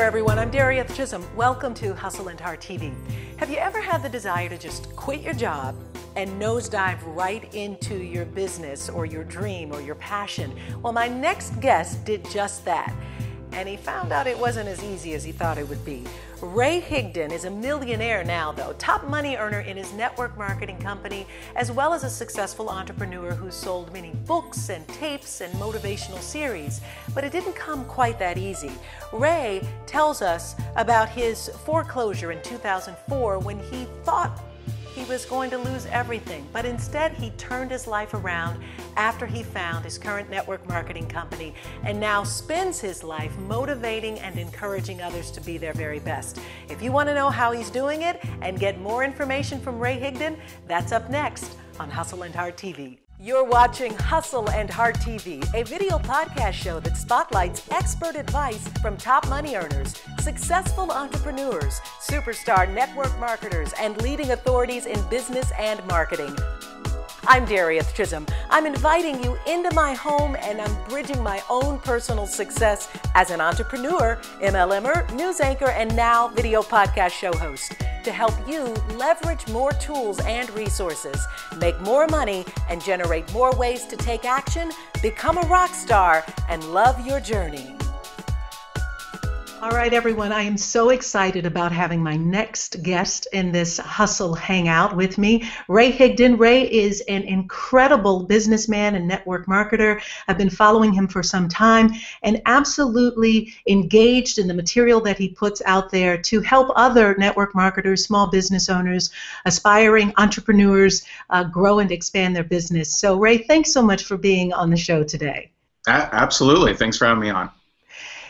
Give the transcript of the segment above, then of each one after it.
everyone. I'm Darieth Chisolm. Welcome to Hustle and Heart TV. Have you ever had the desire to just quit your job and nosedive right into your business or your dream or your passion? Well, my next guest did just that. And he found out it wasn't as easy as he thought it would be. Ray Higdon is a millionaire now, though, top money earner in his network marketing company, as well as a successful entrepreneur who's sold many books and tapes and motivational series. But it didn't come quite that easy. Ray tells us about his foreclosure in 2004 when he thought he was going to lose everything, but instead he turned his life around after he found his current network marketing company and now spends his life motivating and encouraging others to be their very best. If you want to know how he's doing it and get more information from Ray Higdon, that's up next on Hustle and Heart TV. You're watching Hustle and Heart TV, a video podcast show that spotlights expert advice from top money earners, successful entrepreneurs, superstar network marketers, and leading authorities in business and marketing. I'm Darieth Chisolm. I'm inviting you into my home and I'm bridging my own personal success as an entrepreneur, MLMer, news anchor, and now video podcast show host to help you leverage more tools and resources, make more money, and generate more ways to take action, become a rock star, and love your journey. All right, everyone, I am so excited about having my next guest in this Hustle Hangout with me, Ray Higdon. Ray is an incredible businessman and network marketer. I've been following him for some time and absolutely engaged in the material that he puts out there to help other network marketers, small business owners, aspiring entrepreneurs grow and expand their business. So, Ray, thanks so much for being on the show today. Absolutely. Thanks for having me on.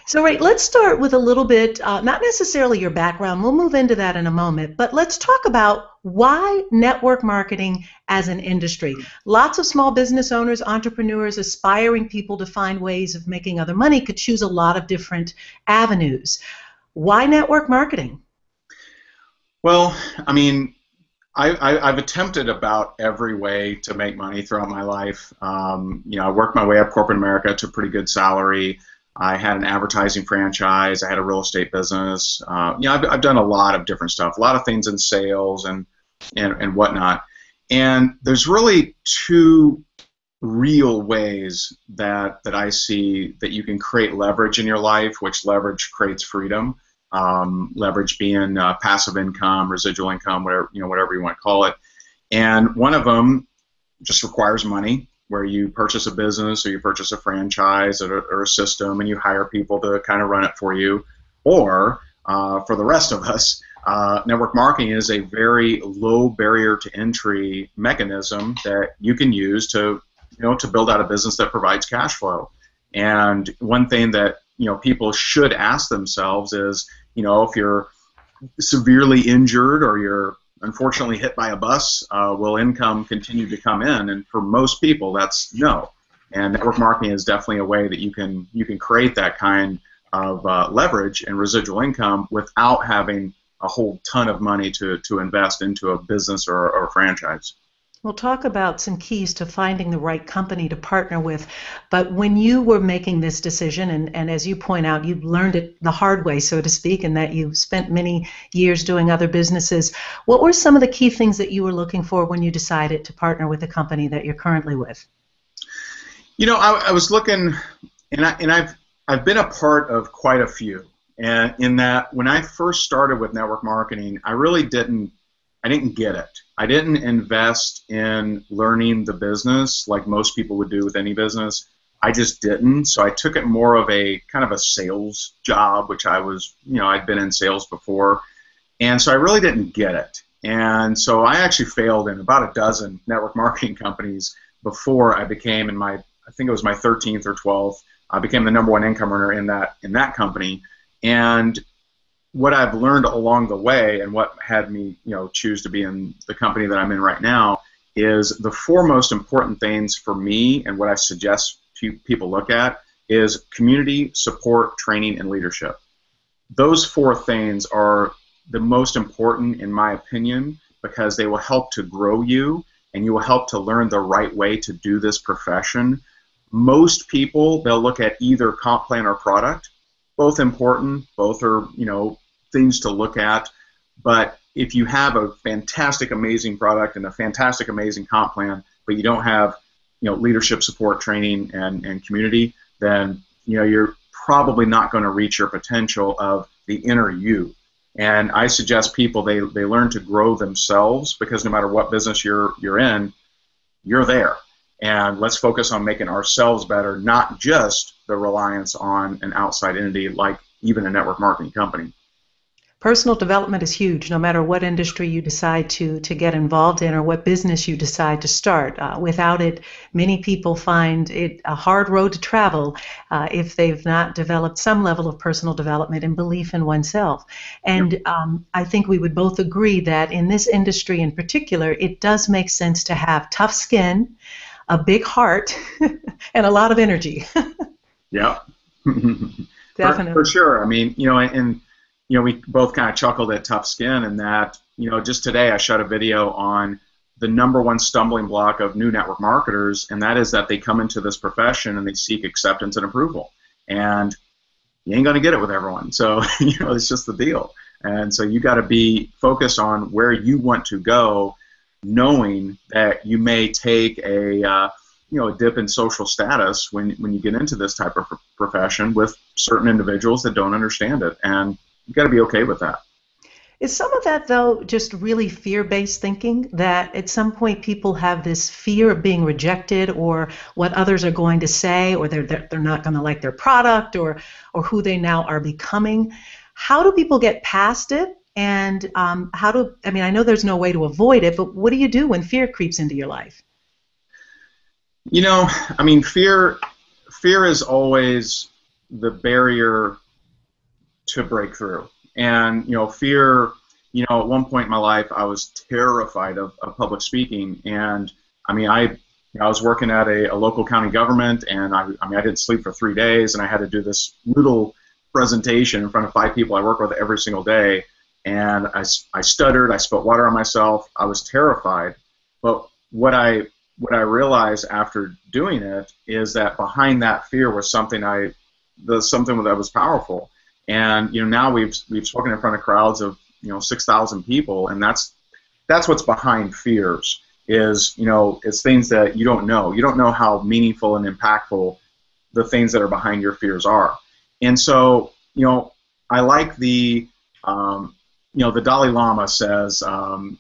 So, Ray, let's start with a little bit, not necessarily your background, we'll move into that in a moment, but let's talk about why network marketing as an industry. Lots of small business owners, entrepreneurs, aspiring people to find ways of making other money could choose a lot of different avenues. Why network marketing? Well, I mean, I've attempted about every way to make money throughout my life. I worked my way up corporate America to a pretty good salary. I had an advertising franchise. I had a real estate business. I've done a lot of different stuff, a lot of things in sales and whatnot. And there's really two real ways that I see that you can create leverage in your life, which leverage creates freedom. Leverage being passive income, residual income, whatever you want to call it. And one of them just requires money, where you purchase a business or you purchase a franchise or a system and you hire people to kind of run it for you. Or for the rest of us, network marketing is a very low barrier to entry mechanism that you can use to build out a business that provides cash flow. And one thing that people should ask themselves is, if you're severely injured or you're unfortunately hit by a bus, will income continue to come in? And for most people, that's no. And network marketing is definitely a way that you can create that kind of leverage and residual income without having a whole ton of money to invest into a business or a franchise. We'll talk about some keys to finding the right company to partner with, but when you were making this decision, and as you point out, you learned it the hard way, so to speak, and that you spent many years doing other businesses, what were some of the key things that you were looking for when you decided to partner with the company that you're currently with? I was looking, and I've been a part of quite a few, and in that when I first started with network marketing, I didn't get it. I didn't invest in learning the business like most people would do with any business. I just didn't. So I took it more of a kind of a sales job, which I'd been in sales before. And so I really didn't get it. And so I actually failed in about a dozen network marketing companies before I became, I think it was my 13th or 12th, I became the #1 income earner in that company. And what I've learned along the way and what had me, choose to be in the company that I'm in right now is the four most important things for me, and what I suggest people look at is community, support, training, and leadership. Those four things are the most important in my opinion because they will help to grow you and you will help to learn the right way to do this profession. Most people, they'll look at either comp plan or product. both important, both are, things to look at. But if you have a fantastic, amazing product and a fantastic, amazing comp plan, but you don't have, leadership support, training, and community, then, you're probably not going to reach your potential of the inner you. And I suggest people, they learn to grow themselves, because no matter what business you're in, you're there. And let's focus on making ourselves better, not just the reliance on an outside entity like even a network marketing company. Personal development is huge, no matter what industry you decide to get involved in or what business you decide to start. Without it, many people find it a hard road to travel if they've not developed some level of personal development and belief in oneself. And I think we would both agree that in this industry in particular, it does make sense to have tough skin, a big heart, and a lot of energy. Yeah. Definitely. For sure. I mean, we both kind of chuckled at tough skin, and that, just today I shot a video on the #1 stumbling block of new network marketers, and that is that they come into this profession and they seek acceptance and approval. And you ain't going to get it with everyone. So, it's just the deal. And so you got to be focused on where you want to go, knowing that you may take a dip in social status when you get into this type of profession with certain individuals that don't understand it. And you got to be okay with that. Is some of that, though, just really fear-based thinking, that at some point people have this fear of being rejected or what others are going to say, or they're not going to like their product, or who they now are becoming? How do people get past it? And I know there's no way to avoid it, but what do you do when fear creeps into your life? Fear is always the barrier to break through. And, fear, at one point in my life, I was terrified of public speaking. And, I was working at a local county government, and I didn't sleep for 3 days, and I had to do this little presentation in front of 5 people I work with every single day. And I stuttered, I spilled water on myself, I was terrified. But what I realized after doing it is that behind that fear was something that was powerful. And now we've spoken in front of crowds of 6,000 people, and that's what's behind fears. It's things that you don't know. You don't know how meaningful and impactful the things that are behind your fears are. And so I like the the Dalai Lama says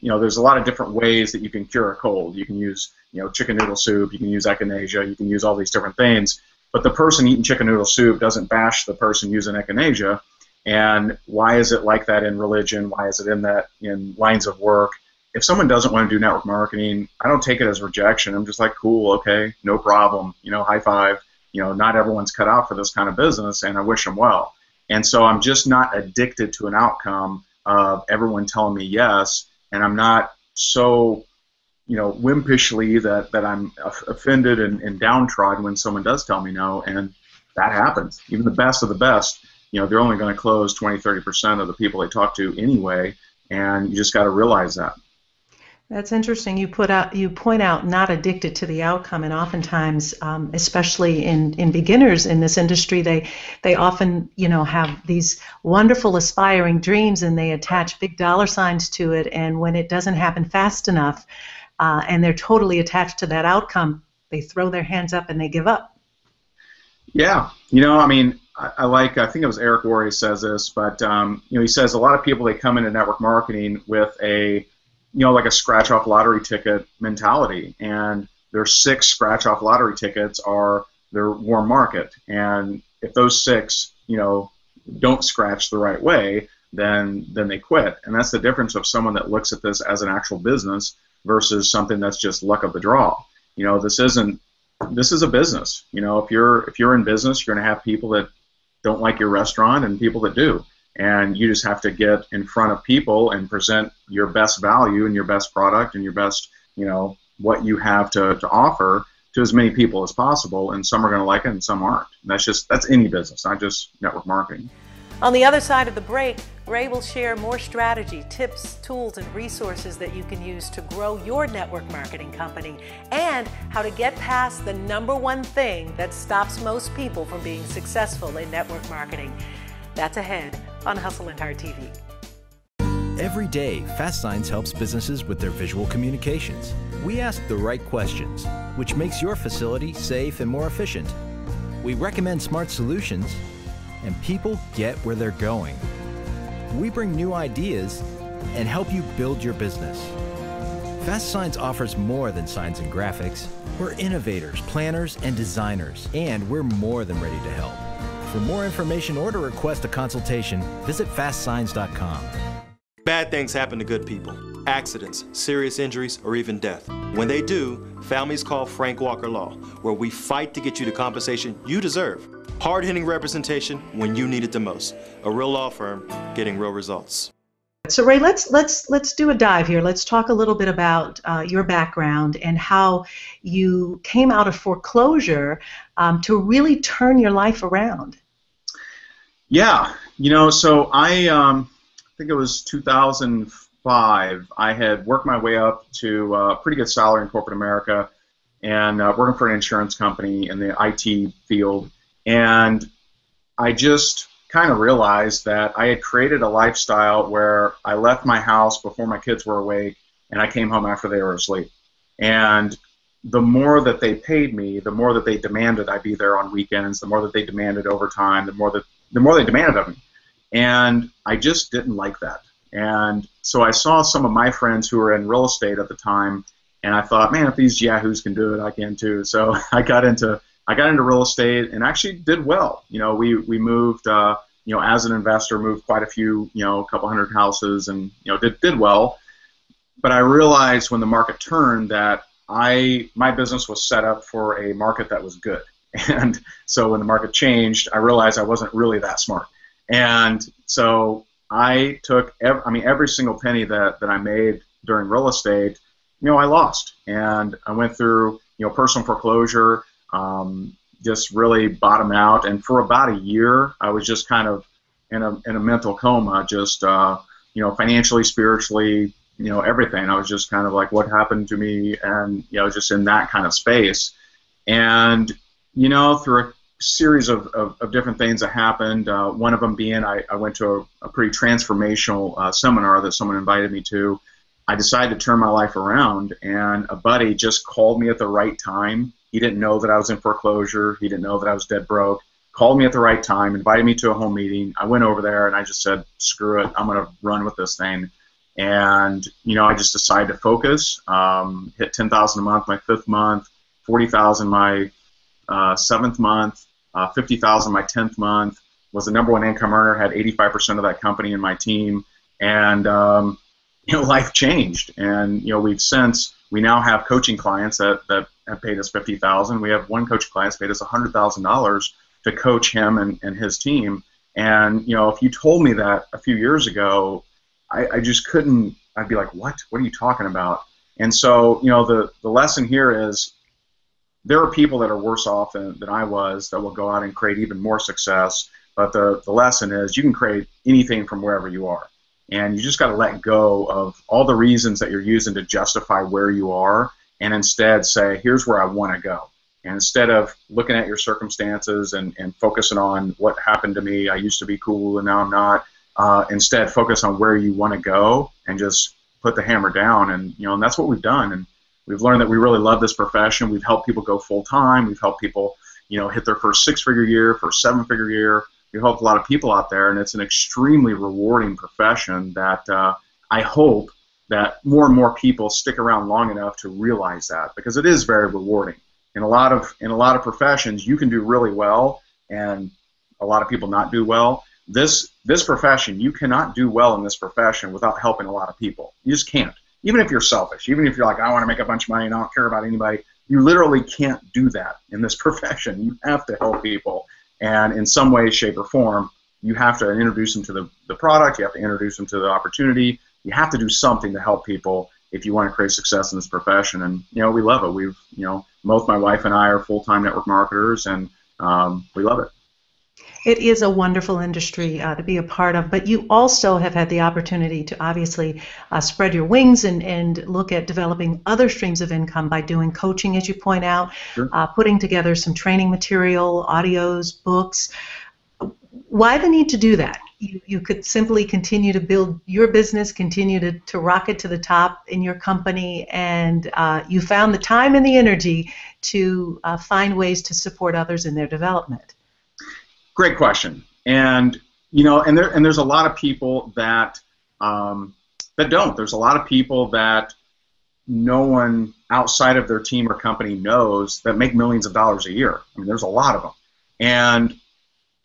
there's a lot of different ways that you can cure a cold. You can use chicken noodle soup. You can use echinacea. You can use all these different things. But the person eating chicken noodle soup doesn't bash the person using echinacea. And why is it like that in religion? Why is it in lines of work? If someone doesn't want to do network marketing, I don't take it as rejection. I'm just like, cool, okay, no problem. High five. Not everyone's cut out for this kind of business, and I wish them well. And so I'm just not addicted to an outcome of everyone telling me yes, and I'm not so wimpishly that I'm offended and downtrodden when someone does tell me no, and that happens. Even the best of the best, they're only going to close 20-30% of the people they talk to anyway, and you just got to realize that. That's interesting. You point out not addicted to the outcome, and oftentimes, especially in beginners in this industry, they often have these wonderful aspiring dreams, and they attach big dollar signs to it, and when it doesn't happen fast enough, and they're totally attached to that outcome, they throw their hands up and they give up. Yeah, I think it was Eric Worre says this, but he says a lot of people, they come into network marketing with a like a scratch-off lottery ticket mentality, and their 6 scratch-off lottery tickets are their warm market, and if those 6 don't scratch the right way, then they quit. And that's the difference of someone that looks at this as an actual business versus something that's just luck of the draw. This is a business. If you're in business, you're going to have people that don't like your restaurant and people that do. And you just have to get in front of people and present your best value and your best product and your best, what you have to offer to as many people as possible. And some are going to like it and some aren't. And that's any business, not just network marketing. On the other side of the break, Ray will share more strategy, tips, tools, and resources that you can use to grow your network marketing company, and how to get past the #1 thing that stops most people from being successful in network marketing. That's ahead on Hustle and Heart TV. Every day, Fast Signs helps businesses with their visual communications. We ask the right questions, which makes your facility safe and more efficient. We recommend smart solutions, and people get where they're going. We bring new ideas and help you build your business. Fast Signs offers more than signs and graphics. We're innovators, planners, and designers, and we're more than ready to help. For more information or to request a consultation, visit fastsigns.com. Bad things happen to good people. Accidents, serious injuries, or even death. When they do, families call Frank Walker Law, where we fight to get you the compensation you deserve. Hard-hitting representation when you need it the most. A real law firm getting real results. So Ray, let's do a dive here. Let's talk a little bit about your background and how you came out of foreclosure to really turn your life around. Yeah, so I think it was 2005. I had worked my way up to a pretty good salary in corporate America and working for an insurance company in the IT field. And I just kind of realized that I had created a lifestyle where I left my house before my kids were awake and I came home after they were asleep. And the more that they paid me, the more that they demanded I be there on weekends, the more that they demanded overtime, the more they demanded of me. And I just didn't like that. And so I saw some of my friends who were in real estate at the time, and I thought, man, if these yahoos can do it, I can too. So I got into real estate and actually did well. We moved, as an investor, moved quite a few, a couple hundred houses, and did well. But I realized when the market turned that my business was set up for a market that was good. And so when the market changed, I realized I wasn't really that smart. And so I took every single penny that I made during real estate, I lost. And I went through, personal foreclosure, just really bottomed out. And for about a year, I was just kind of in a mental coma, just, financially, spiritually, everything. I was just kind of like, what happened to me? And, just in that kind of space. And, through a series of different things that happened, one of them being I went to a pretty transformational seminar that someone invited me to. I decided to turn my life around, and a buddy just called me at the right time. He didn't know that I was in foreclosure. He didn't know that I was dead broke. Called me at the right time, invited me to a home meeting. I went over there, and I just said, screw it, I'm going to run with this thing. And, I just decided to focus, hit $10,000 a month my 5th month, $40,000 my 7th month, $50,000 my 10th month, was the #1 income earner, had 85% of that company in my team, and life changed. And we now have coaching clients that have paid us $50,000. We have one coaching client that's paid us $100,000 to coach him and his team. And if you told me that a few years ago, I just couldn't. I'd be like, what are you talking about? And so the lesson here is, there are people that are worse off than I was that will go out and create even more success. But the lesson is, you can create anything from wherever you are. And you just got to let go of all the reasons that you're using to justify where you are, and instead say, here's where I want to go. And instead of looking at your circumstances and focusing on what happened to me, I used to be cool and now I'm not, instead focus on where you want to go and just put the hammer down. And that's what we've done. And we've learned that we really love this profession. We've helped people go full-time. We've helped people, hit their first 6-figure year, first 7-figure year. We've helped a lot of people out there, and it's an extremely rewarding profession that I hope that more and more people stick around long enough to realize that, because it is very rewarding. In a lot of professions, you can do really well, and a lot of people not do well. This profession, you cannot do well in this profession without helping a lot of people. You just can't. Even if you're selfish, even if you're like, I want to make a bunch of money and I don't care about anybody, you literally can't do that in this profession. You have to help people, and in some way, shape, or form, you have to introduce them to the product, you have to introduce them to the opportunity, you have to do something to help people if you want to create success in this profession. And we love it. We've both my wife and I are full-time network marketers, and we love it. It is a wonderful industry to be a part of, but you also have had the opportunity to obviously spread your wings and look at developing other streams of income by doing coaching, as you point out, Sure. Putting together some training material, audios, books. Why the need to do that? You could simply continue to build your business, continue to rocket to the top in your company, and you found the time and the energy to find ways to support others in their development. Great question. And and there's a lot of people that don't. There's a lot of people that no one outside of their team or company knows that make millions of dollars a year. I mean, there's a lot of them. And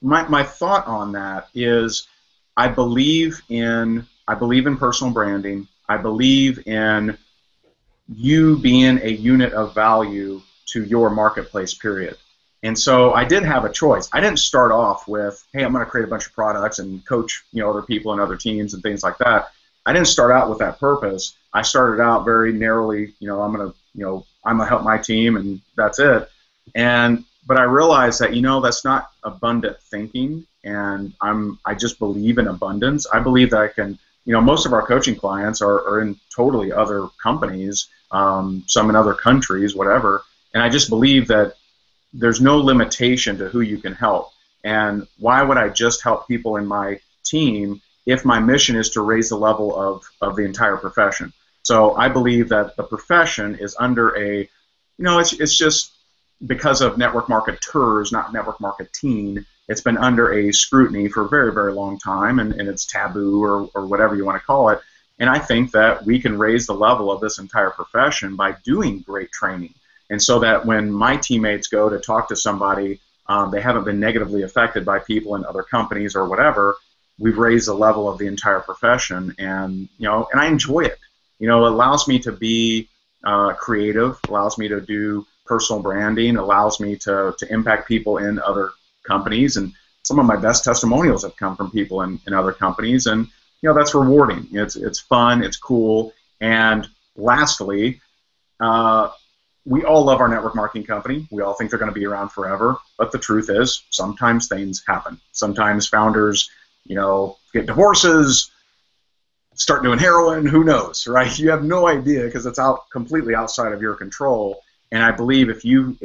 my thought on that is I believe in personal branding. I believe in you being a unit of value to your marketplace, period. And so I did have a choice. I didn't start off with, hey, I'm going to create a bunch of products and coach other people and other teams and things like that. I didn't start out with that purpose. I started out very narrowly, I'm going to help my team and that's it. But I realized that, that's not abundant thinking, and I just believe in abundance. I believe that I can, most of our coaching clients are in totally other companies, some in other countries, whatever, and I just believe that there's no limitation to who you can help. And why would I just help people in my team if my mission is to raise the level of the entire profession? So I believe that the profession is under it's just because of network marketers, not network marketing, it's been under a scrutiny for a very, very long time, and it's taboo or whatever you want to call it. And I think that we can raise the level of this entire profession by doing great training. And so that when my teammates go to talk to somebody, they haven't been negatively affected by people in other companies or whatever. We've raised the level of the entire profession, and and I enjoy it. It allows me to be creative, allows me to do personal branding, allows me to impact people in other companies, and some of my best testimonials have come from people in other companies, and that's rewarding. It's fun, it's cool, and lastly, we all love our network marketing company. We all think they're going to be around forever, but the truth is sometimes things happen. Sometimes founders, get divorces, start doing heroin, who knows, right? You have no idea because it's completely outside of your control. And I believe if you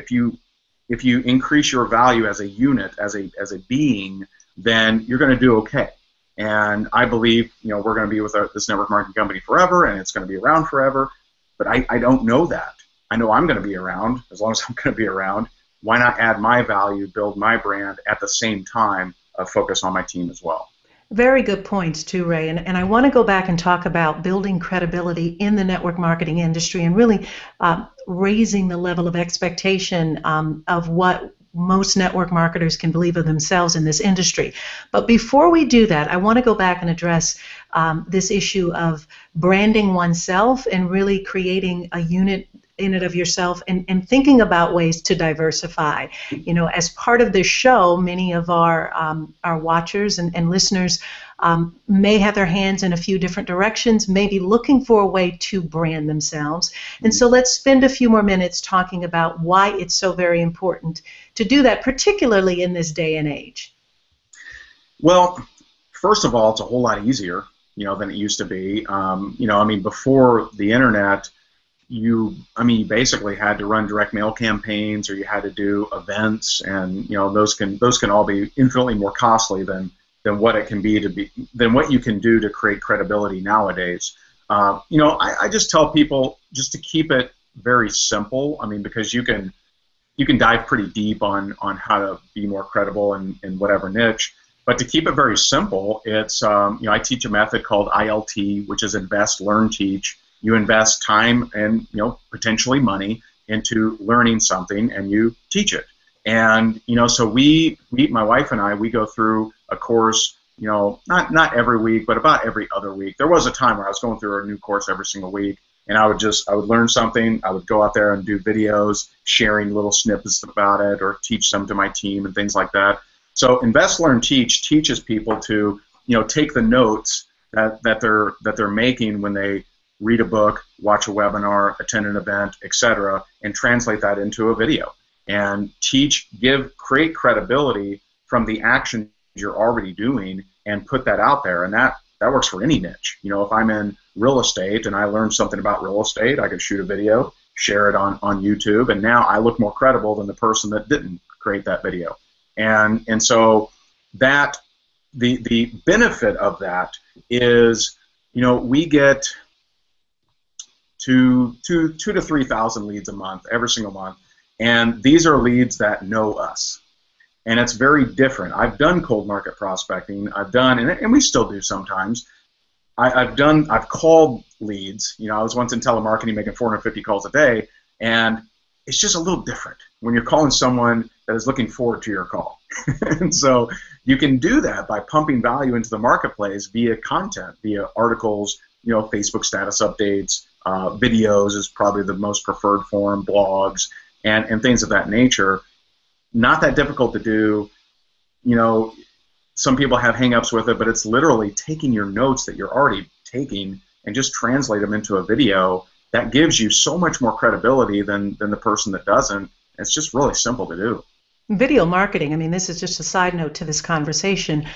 increase your value as a unit, as a being, then you're going to do okay. And I believe we're going to be with this network marketing company forever, and it's going to be around forever. But I don't know that. I know I'm going to be around as long as I'm going to be around. Why not add my value, build my brand at the same time, focus on my team as well? Very good points too, Ray. And I want to go back and talk about building credibility in the network marketing industry and really raising the level of expectation of what most network marketers can believe of themselves in this industry. But before we do that, I want to go back and address this issue of branding oneself and really creating a unit in it of yourself and thinking about ways to diversify. As part of this show, many of our watchers and listeners may have their hands in a few different directions, may be looking for a way to brand themselves. And so let's spend a few more minutes talking about why it's so very important to do that, particularly in this day and age. Well, first of all, it's a whole lot easier, than it used to be. Before the internet, you basically had to run direct mail campaigns, or you had to do events, and those can all be infinitely more costly than what it can be than what you can do to create credibility nowadays. I just tell people just to keep it very simple. Because you can dive pretty deep on how to be more credible in whatever niche. But to keep it very simple, it's I teach a method called ILT, which is invest, learn, teach. You invest time and potentially money into learning something, and you teach it. And so we my wife and I, we go through a course, not every week, but about every other week. There was a time where I was going through a new course every single week, and I would learn something. I would go out there and do videos, sharing little snippets about it, or teach some to my team and things like that. So invest, learn, teach teaches people to take the notes that they're making when they read a book, watch a webinar, attend an event, etc., and translate that into a video. And create credibility from the action you're already doing and put that out there. And that works for any niche. If I'm in real estate and I learned something about real estate, I could shoot a video, share it on YouTube, and now I look more credible than the person that didn't create that video. And so that the benefit of that is, we get two to 3,000 leads a month, every single month, and these are leads that know us. And it's very different. I've done cold market prospecting. And we still do sometimes. I've called leads. I was once in telemarketing making 450 calls a day, and it's just a little different when you're calling someone that is looking forward to your call. And so you can do that by pumping value into the marketplace via content, via articles, Facebook status updates, videos is probably the most preferred form, blogs, and things of that nature. Not that difficult to do. Some people have hang-ups with it, but it's literally taking your notes that you're already taking and just translate them into a video. That gives you so much more credibility than the person that doesn't. It's just really simple to do. Video marketing, I mean, this is just a side note to this conversation,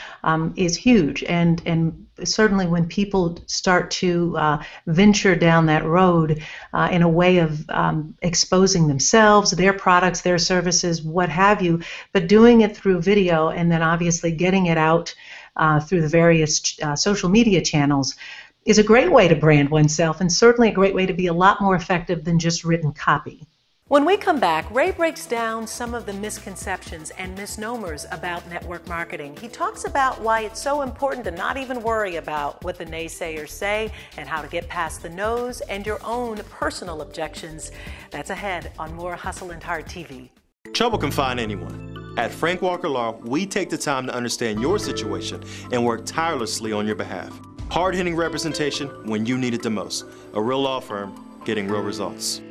is huge. And certainly when people start to venture down that road in a way of exposing themselves, their products, their services, what have you, but doing it through video and then obviously getting it out through the various social media channels is a great way to brand oneself, and certainly a great way to be a lot more effective than just written copy. When we come back, Ray breaks down some of the misconceptions and misnomers about network marketing. He talks about why it's so important to not even worry about what the naysayers say and how to get past the no's and your own personal objections. That's ahead on more Hustle and Hard TV. Trouble can find anyone. At Frank Walker Law, we take the time to understand your situation and work tirelessly on your behalf. Hard-hitting representation when you need it the most. A real law firm getting real results.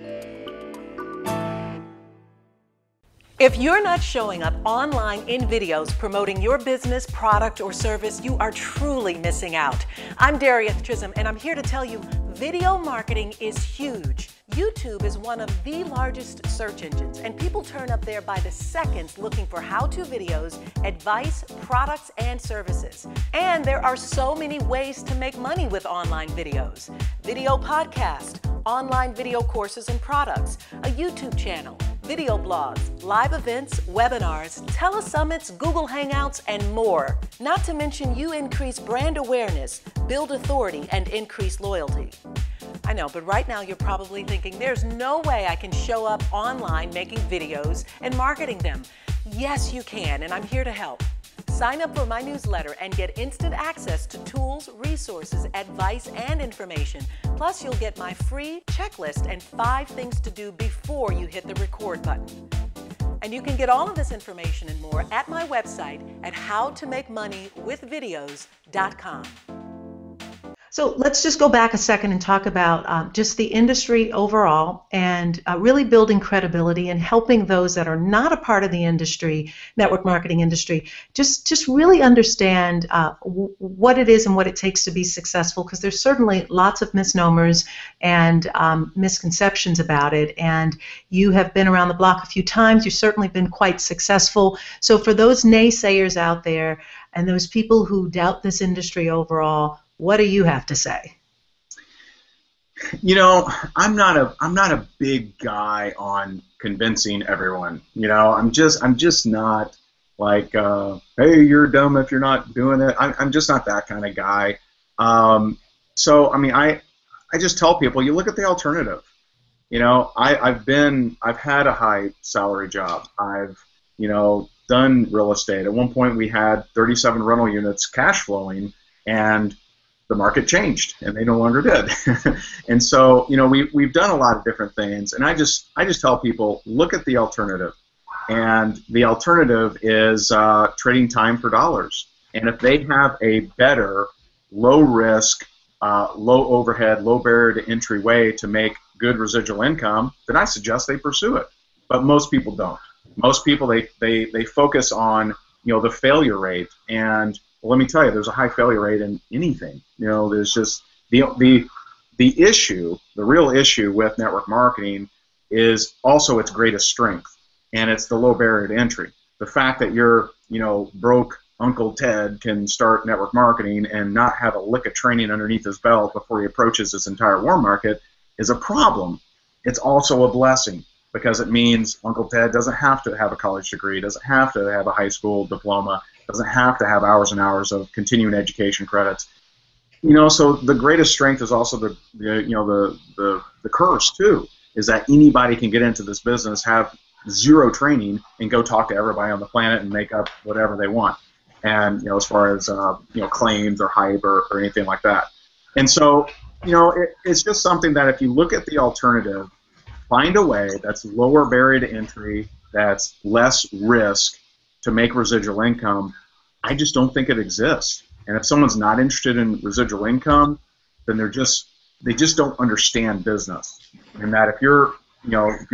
If you're not showing up online in videos promoting your business, product, or service, you are truly missing out. I'm Darieth, and I'm here to tell you video marketing is huge. YouTube is one of the largest search engines, and people turn up there by the seconds looking for how-to videos, advice, products, and services. And there are so many ways to make money with online videos. Video podcast, online video courses and products, a YouTube channel, video blogs, live events, webinars, telesummits, Google Hangouts, and more. Not to mention you increase brand awareness, build authority, and increase loyalty. I know, but right now you're probably thinking, there's no way I can show up online making videos and marketing them. Yes, you can, and I'm here to help. Sign up for my newsletter and get instant access to tools, resources, advice, and information. Plus, you'll get my free checklist and 5 things to do before you hit the record button. And you can get all of this information and more at my website at howtomakemoneywithvideos.com. So let's just go back a second and talk about just the industry overall and really building credibility and helping those that are not a part of the industry, network marketing industry, just really understand what it is and what it takes to be successful, because there's certainly lots of misnomers and misconceptions about it. And you have been around the block a few times. You've certainly been quite successful. So for those naysayers out there and those people who doubt this industry overall, what do you have to say? I'm not a big guy on convincing everyone. I'm just not like, hey, you're dumb if you're not doing it. I'm just not that kind of guy. So I just tell people, you look at the alternative. I've had a high salary job. I've done real estate. At one point, we had 37 rental units cash flowing, and the market changed, and they no longer did. And so, we've done a lot of different things, and I just tell people, look at the alternative. And the alternative is trading time for dollars. And if they have a better, low risk, low overhead, low barrier to entry way to make good residual income, then I suggest they pursue it. But most people don't. Most people, they focus on the failure rate, and well, let me tell you, there's a high failure rate in anything. There's just the issue, the real issue with network marketing is also its greatest strength, and it's the low barrier to entry. The fact that your broke Uncle Ted can start network marketing and not have a lick of training underneath his belt before he approaches this entire warm market is a problem. It's also a blessing, because it means Uncle Ted doesn't have to have a college degree, doesn't have to have a high school diploma. doesn't have to have hours and hours of continuing education credits. So the greatest strength is also the curse too, is that anybody can get into this business, have zero training, and go talk to everybody on the planet and make up whatever they want. And as far as claims or hype or anything like that. And so it's just something that if you look at the alternative, find a way that's lower barrier to entry, that's less risk to make residual income. I just don't think it exists. And if someone's not interested in residual income, then they just don't understand business. And that if you're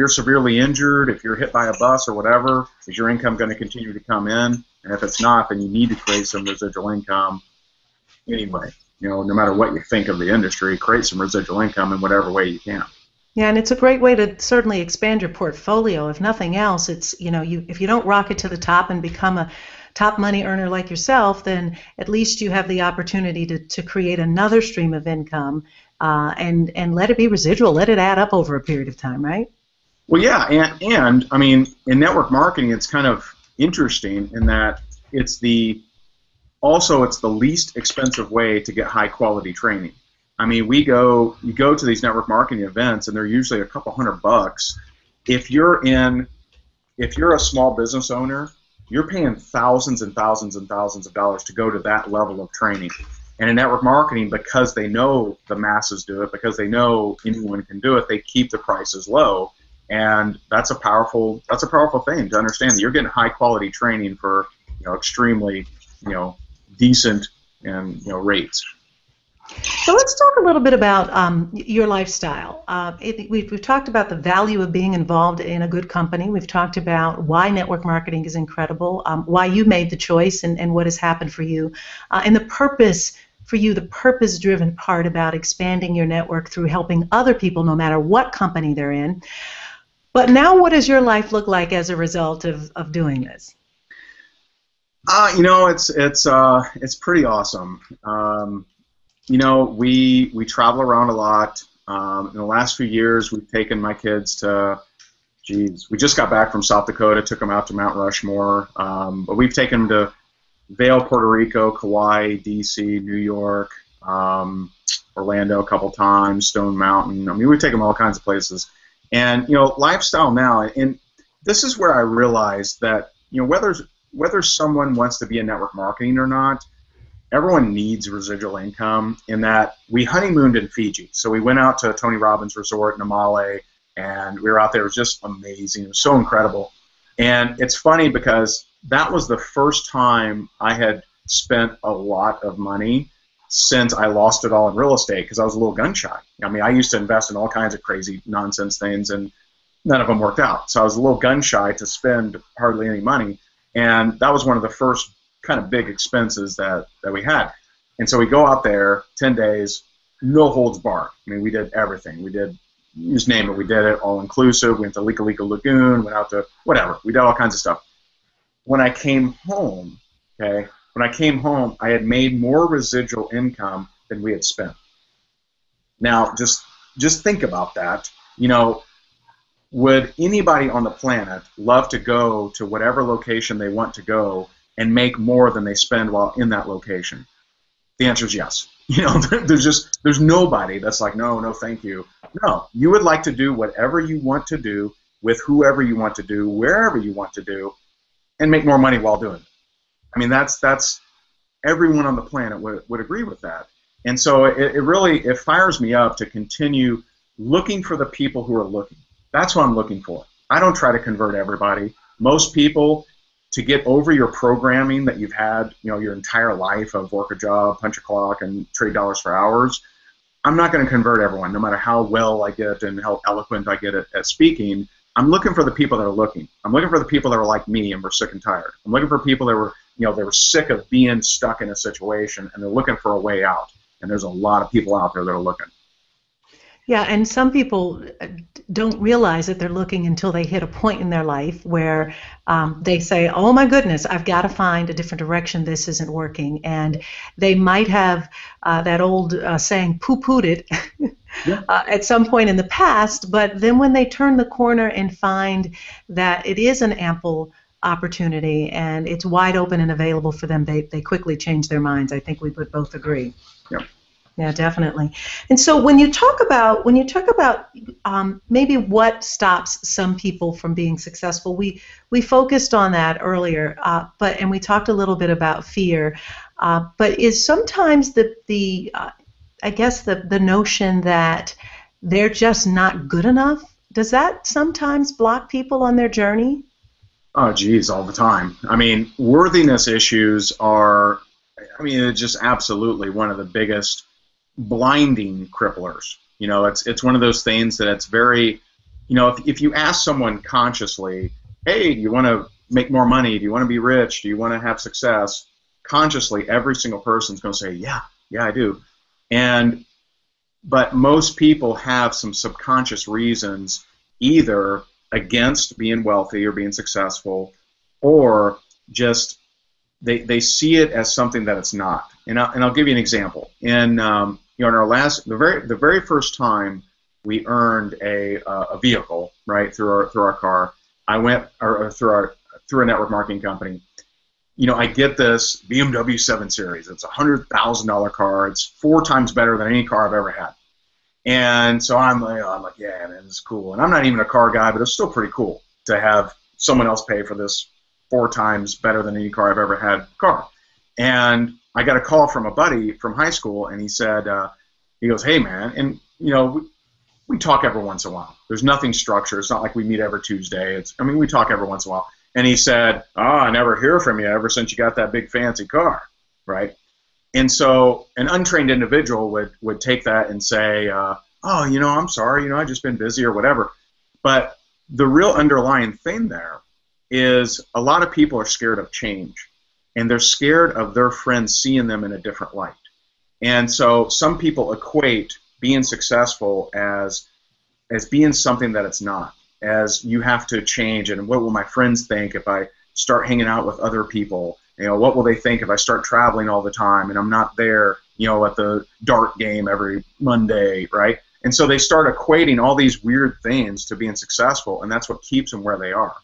severely injured, if you're hit by a bus or whatever, is your income going to continue to come in? And if it's not, then you need to create some residual income anyway. No matter what you think of the industry, create some residual income in whatever way you can. Yeah, and it's a great way to certainly expand your portfolio. If nothing else, it's if you don't rocket to the top and become a top money earner like yourself, then at least you have the opportunity to create another stream of income and let it be residual, let it add up over a period of time, right? Well, yeah, and I mean, in network marketing, it's kind of interesting in that it's the least expensive way to get high quality training. I mean, you go to these network marketing events, and they're usually a couple $100. If you're a small business owner, you're paying thousands and thousands and thousands of dollars to go to that level of training. And in network marketing, because they know the masses do it, because they know anyone can do it, they keep the prices low. And that's a powerful thing to understand that you're getting high quality training for extremely decent and rates. So let's talk a little bit about your lifestyle. We've talked about the value of being involved in a good company. We've talked about why network marketing is incredible, why you made the choice and what has happened for you, and the purpose for you, the purpose-driven part about expanding your network through helping other people no matter what company they're in. But now what does your life look like as a result of doing this? It's pretty awesome. We travel around a lot. In the last few years, we've taken my kids to, we just got back from South Dakota, took them out to Mount Rushmore, but we've taken them to Vail, Puerto Rico, Kauai, D.C., New York, Orlando a couple times, Stone Mountain. I mean, we've taken them all kinds of places. And, lifestyle now, and this is where I realized that, whether someone wants to be in network marketing or not, everyone needs residual income in that we honeymooned in Fiji. So we went out to Tony Robbins Resort in Amale, and we were out there. It was just amazing. It was so incredible. And it's funny because that was the first time I had spent a lot of money since I lost it all in real estate because I was a little gun shy. I mean, I used to invest in all kinds of crazy nonsense things, and none of them worked out. So I was a little gun shy to spend hardly any money. And that was one of the first kind of big expenses that we had. And so we go out there, 10 days, no holds barred. I mean, we did everything. We did, you just name it, we did it all inclusive. We went to Lika Lika Lagoon, went out to whatever. We did all kinds of stuff. When I came home, I had made more residual income than we had spent. Now, just think about that. Would anybody on the planet love to go to whatever location they want to go and make more than they spend while in that location? The answer is yes. There's nobody that's like, no, thank you. No, you would like to do whatever you want to do with whoever you want to do, wherever you want to do, and make more money while doing it. I mean, that's everyone on the planet would agree with that. And so it fires me up to continue looking for the people who are looking. That's what I'm looking for. I don't try to convert everybody. Most people, to get over your programming that you've had, your entire life of work a job, punch a clock, and trade dollars for hours, I'm not going to convert everyone, no matter how well I get and how eloquent I get at speaking. I'm looking for the people that are looking. I'm looking for the people that are like me and were sick and tired. I'm looking for people that were, they were sick of being stuck in a situation and they're looking for a way out. And there's a lot of people out there that are looking. Yeah, and some people don't realize that they're looking until they hit a point in their life where they say, oh my goodness, I've got to find a different direction, this isn't working. And they might have that old saying, poo-pooed it at some point in the past, but then when they turn the corner and find that it is an ample opportunity and it's wide open and available for them, they quickly change their minds. I think we would both agree. Yep. Yeah, definitely. And so when you talk about maybe what stops some people from being successful, we focused on that earlier, and we talked a little bit about fear. But is sometimes the notion that they're just not good enough, does that sometimes block people on their journey? Oh, geez, all the time. I mean, worthiness issues are, it's just absolutely one of the biggest blinding cripplers. It's one of those things that it's very, if you ask someone consciously, hey, do you want to make more money? Do you want to be rich? Do you want to have success? Consciously, every single person's going to say, yeah, I do. But most people have some subconscious reasons either against being wealthy or being successful, or just they see it as something that it's not. And I'll give you an example. In the very first time we earned a vehicle, right, through our car, I went through a network marketing company. I get this BMW 7 Series. It's a $100,000 car. It's 4 times better than any car I've ever had. And so I'm like, yeah, man, this is cool. And I'm not even a car guy, but it's still pretty cool to have someone else pay for this 4 times better than any car I've ever had car. And I got a call from a buddy from high school, and he said, he goes, hey, man, and, we talk every once in a while. There's nothing structured. It's not like we meet every Tuesday. We talk every once in a while. And he said, I never hear from you ever since you got that big fancy car, right? And so an untrained individual would take that and say, I'm sorry, I've just been busy or whatever. But the real underlying thing there is a lot of people are scared of change, and they're scared of their friends seeing them in a different light. And so some people equate being successful as being something that it's not, as you have to change, and what will my friends think if I start hanging out with other people? What will they think if I start traveling all the time and I'm not there, at the dart game every Monday, right? And so they start equating all these weird things to being successful, and that's what keeps them where they are.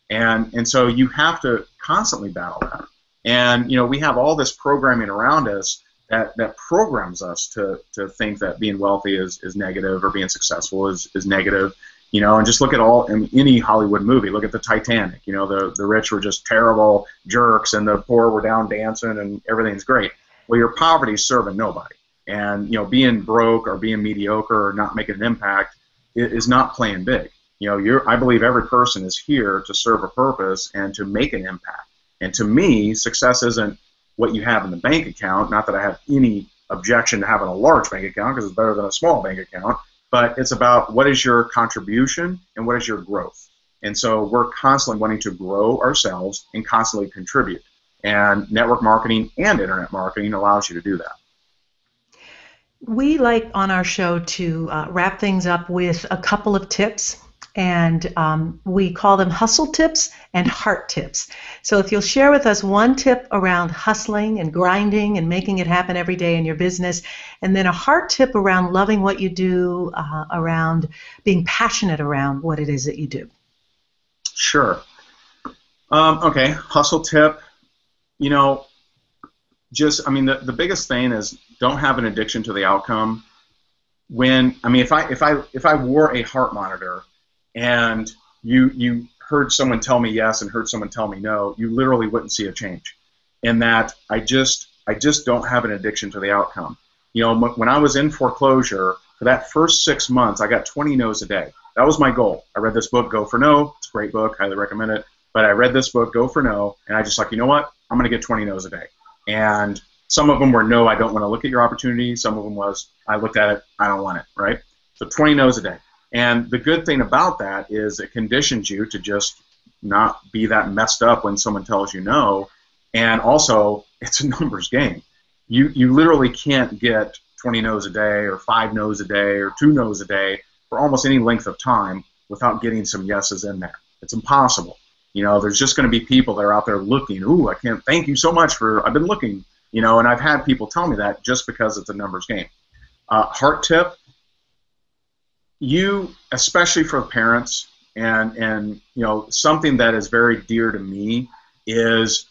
And so you have to constantly battle that. And, we have all this programming around us that programs us to think that being wealthy is negative, or being successful is negative. And just look at any Hollywood movie. Look at the Titanic. The rich were just terrible jerks, and the poor were down dancing, and everything's great. Well, your poverty's serving nobody. And, being broke or being mediocre or not making an impact is not playing big. I believe every person is here to serve a purpose and to make an impact. And to me, success isn't what you have in the bank account. Not that I have any objection to having a large bank account, because it's better than a small bank account. But it's about what is your contribution and what is your growth. And so we're constantly wanting to grow ourselves and constantly contribute. And network marketing and internet marketing allows you to do that. We like on our show to wrap things up with a couple of tips, and we call them hustle tips and heart tips. So if you'll share with us one tip around hustling and grinding and making it happen every day in your business, and then a heart tip around loving what you do, around being passionate around what it is that you do. Sure. Okay, hustle tip. The biggest thing is don't have an addiction to the outcome. If I wore a heart monitor and you heard someone tell me yes and heard someone tell me no, you literally wouldn't see a change. In that I just don't have an addiction to the outcome. When I was in foreclosure, for that first 6 months, I got 20 no's a day. That was my goal. I read this book, Go for No. It's a great book, highly recommend it. But I read this book, Go for No, and I just like, you know what? I'm going to get 20 no's a day. And some of them were, no, I don't want to look at your opportunity. Some of them was, I looked at it, I don't want it, right? So 20 no's a day. And the good thing about that is it conditions you to just not be that messed up when someone tells you no. And also, it's a numbers game. You literally can't get 20 no's a day or 5 no's a day or 2 no's a day for almost any length of time without getting some yeses in there. It's impossible. There's just going to be people that are out there looking, ooh, I can't, thank you so much I've been looking, and I've had people tell me that just because it's a numbers game. Heart tip, especially for parents, And something that is very dear to me is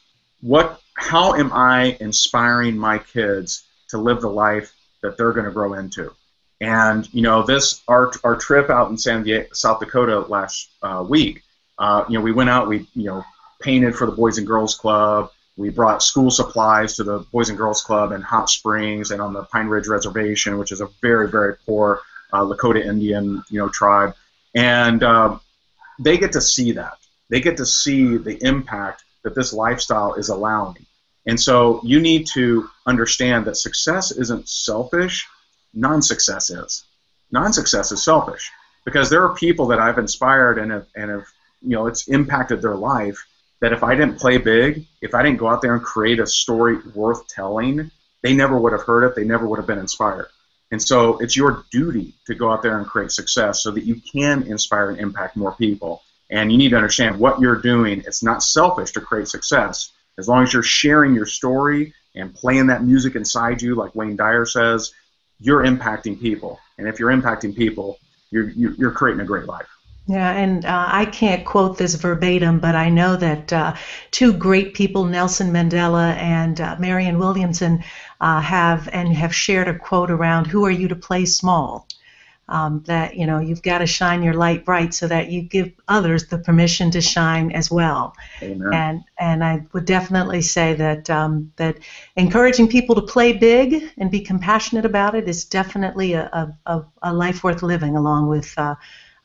how am I inspiring my kids to live the life that they're going to grow into? And our trip out in South Dakota last week, we went out, we painted for the Boys and Girls Club. We brought school supplies to the Boys and Girls Club in Hot Springs and on the Pine Ridge Reservation, which is a very, very poor Lakota Indian tribe. And they get to see that. They get to see the impact that this lifestyle is allowing. And so you need to understand that success isn't selfish. Non-success is. Non-success is selfish, because there are people that I've inspired and have it's impacted their life, that if I didn't play big, if I didn't go out there and create a story worth telling, they never would have heard it. They never would have been inspired. And so it's your duty to go out there and create success so that you can inspire and impact more people. And you need to understand what you're doing. It's not selfish to create success. As long as you're sharing your story and playing that music inside you, like Wayne Dyer says, you're impacting people. And if you're impacting people, you're creating a great life. Yeah, and I can't quote this verbatim, but I know that two great people, Nelson Mandela and Marianne Williamson, have shared a quote around, who are you to play small? That you've got to shine your light bright so that you give others the permission to shine as well. Amen. And I would definitely say that that encouraging people to play big and be compassionate about it is definitely a life worth living, along with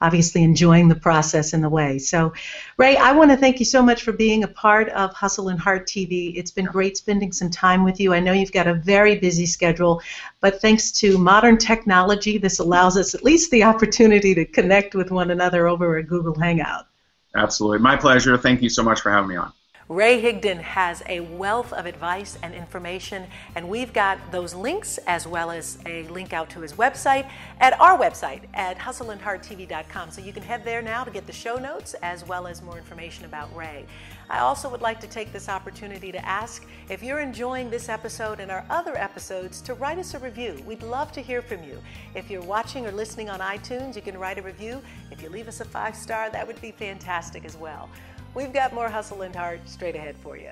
obviously enjoying the process in the way. So, Ray, I want to thank you so much for being a part of Hustle and Heart TV. It's been great spending some time with you. I know you've got a very busy schedule, but thanks to modern technology, this allows us at least the opportunity to connect with one another over a Google Hangout. Absolutely. My pleasure. Thank you so much for having me on. Ray Higdon has a wealth of advice and information, and we've got those links as well as a link out to his website at our website at hustleandhearttv.com. So you can head there now to get the show notes as well as more information about Ray. I also would like to take this opportunity to ask if you're enjoying this episode and our other episodes to write us a review. We'd love to hear from you. If you're watching or listening on iTunes, you can write a review. If you leave us a 5-star, that would be fantastic as well. We've got more Hustle and Heart straight ahead for you.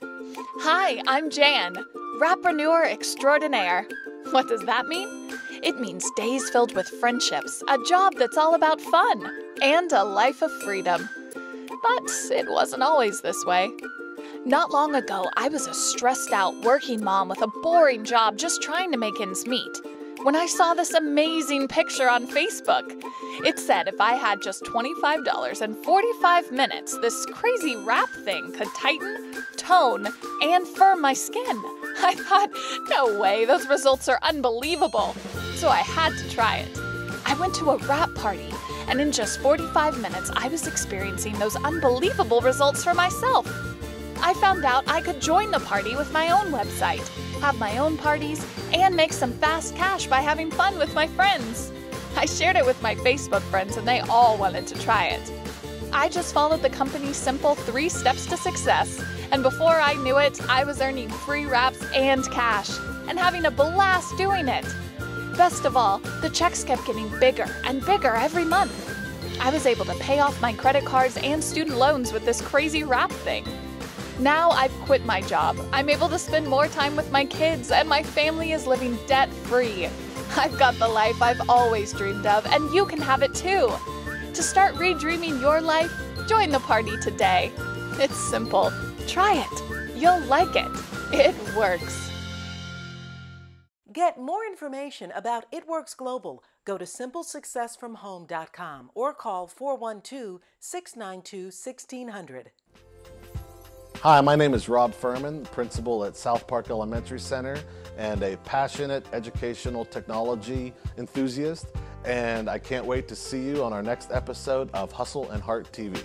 Hi, I'm Jan, rappreneur extraordinaire. What does that mean? It means days filled with friendships, a job that's all about fun, and a life of freedom. But it wasn't always this way. Not long ago, I was a stressed out working mom with a boring job just trying to make ends meet, when I saw this amazing picture on Facebook. It said if I had just $25 and 45 minutes, this crazy wrap thing could tighten, tone, and firm my skin. I thought, no way, those results are unbelievable. So I had to try it. I went to a wrap party, and in just 45 minutes, I was experiencing those unbelievable results for myself. I found out I could join the party with my own website, have my own parties, and make some fast cash by having fun with my friends. I shared it with my Facebook friends and they all wanted to try it. I just followed the company's simple 3 steps to success, and before I knew it, I was earning free wraps and cash, and having a blast doing it. Best of all, the checks kept getting bigger and bigger every month. I was able to pay off my credit cards and student loans with this crazy wrap thing. Now I've quit my job. I'm able to spend more time with my kids, and my family is living debt-free. I've got the life I've always dreamed of, and you can have it too. To start redreaming your life, join the party today. It's simple. Try it. You'll like it. It works. Get more information about It Works Global. Go to simplesuccessfromhome.com or call 412-692-1600. Hi, my name is Rob Furman, principal at South Park Elementary Center and a passionate educational technology enthusiast, and I can't wait to see you on our next episode of Hustle and Heart TV.